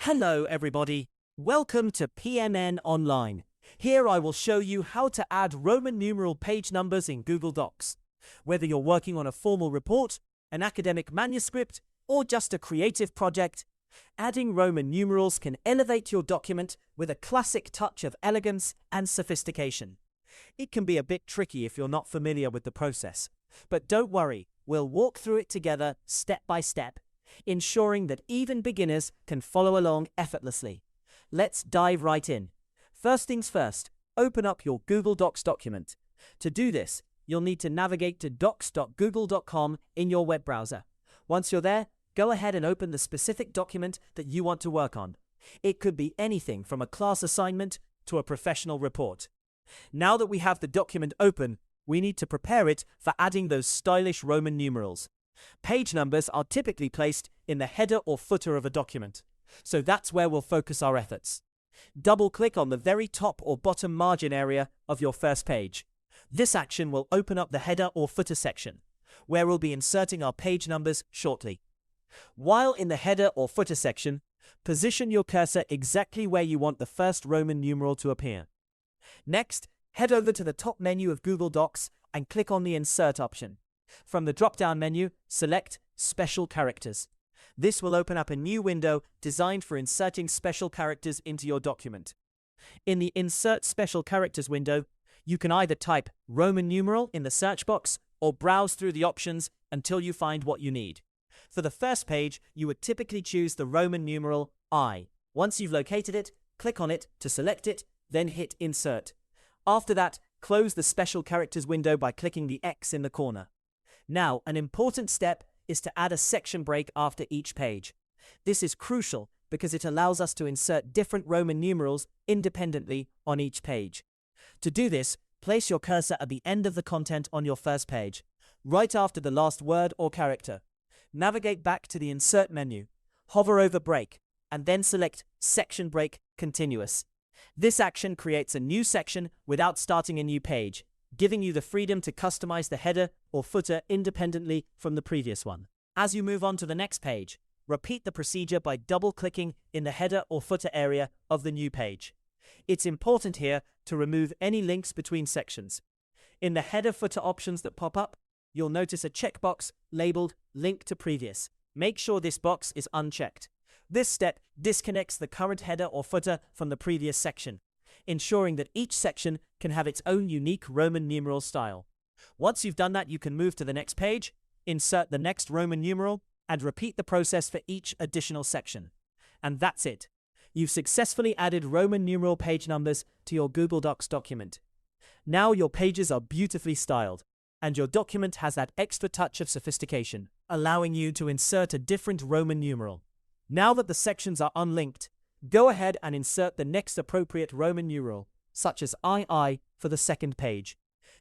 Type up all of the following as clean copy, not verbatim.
Hello everybody, welcome to PMN Online. Here I will show you how to add Roman numeral page numbers in Google Docs. Whether you're working on a formal report, an academic manuscript, or just a creative project, adding Roman numerals can elevate your document with a classic touch of elegance and sophistication. It can be a bit tricky if you're not familiar with the process, but don't worry, we'll walk through it together step by step, ensuring that even beginners can follow along effortlessly. Let's dive right in. First things first, open up your Google Docs document. To do this, you'll need to navigate to docs.google.com in your web browser. Once you're there, go ahead and open the specific document that you want to work on. It could be anything from a class assignment to a professional report. Now that we have the document open, we need to prepare it for adding those stylish Roman numerals. Page numbers are typically placed in the header or footer of a document, so that's where we'll focus our efforts. Double-click on the very top or bottom margin area of your first page. This action will open up the header or footer section, where we'll be inserting our page numbers shortly. While in the header or footer section, position your cursor exactly where you want the first Roman numeral to appear. Next, head over to the top menu of Google Docs and click on the Insert option. From the drop-down menu, select Special Characters. This will open up a new window designed for inserting special characters into your document. In the Insert Special Characters window, you can either type Roman numeral in the search box or browse through the options until you find what you need. For the first page, you would typically choose the Roman numeral I. Once you've located it, click on it to select it, then hit Insert. After that, close the Special Characters window by clicking the X in the corner. Now, an important step is to add a section break after each page. This is crucial because it allows us to insert different Roman numerals independently on each page. To do this, place your cursor at the end of the content on your first page, right after the last word or character. Navigate back to the Insert menu, hover over Break, and then select Section Break Continuous. This action creates a new section without starting a new page, giving you the freedom to customize the header or footer independently from the previous one. As you move on to the next page, repeat the procedure by double-clicking in the header or footer area of the new page. It's important here to remove any links between sections. In the header footer options that pop up, you'll notice a checkbox labeled Link to Previous. Make sure this box is unchecked. This step disconnects the current header or footer from the previous section, ensuring that each section can have its own unique Roman numeral style. Once you've done that, you can move to the next page, insert the next Roman numeral, and repeat the process for each additional section. And that's it. You've successfully added Roman numeral page numbers to your Google Docs document. Now your pages are beautifully styled, and your document has that extra touch of sophistication, allowing you to insert a different Roman numeral. Now that the sections are unlinked, go ahead and insert the next appropriate Roman numeral, such as II for the second page.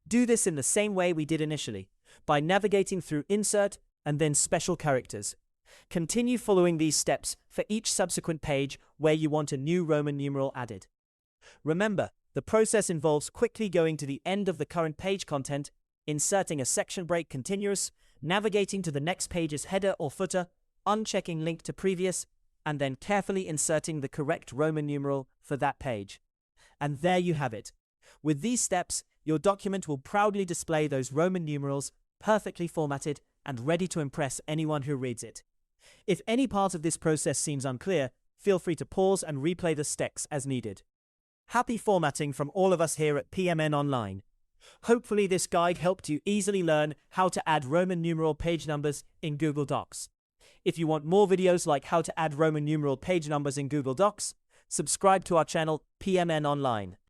Do this in the same way we did initially, by navigating through Insert and then Special Characters. Continue following these steps for each subsequent page where you want a new Roman numeral added. Remember, the process involves quickly going to the end of the current page content, inserting a section break continuous, navigating to the next page's header or footer, unchecking Link to Previous, and then carefully inserting the correct Roman numeral for that page. And there you have it. With these steps, your document will proudly display those Roman numerals, perfectly formatted and ready to impress anyone who reads it. If any part of this process seems unclear, feel free to pause and replay the steps as needed. Happy formatting from all of us here at PMN Online. Hopefully this guide helped you easily learn how to add Roman numeral page numbers in Google Docs. If you want more videos like how to add Roman numeral page numbers in Google Docs, subscribe to our channel PMN Online.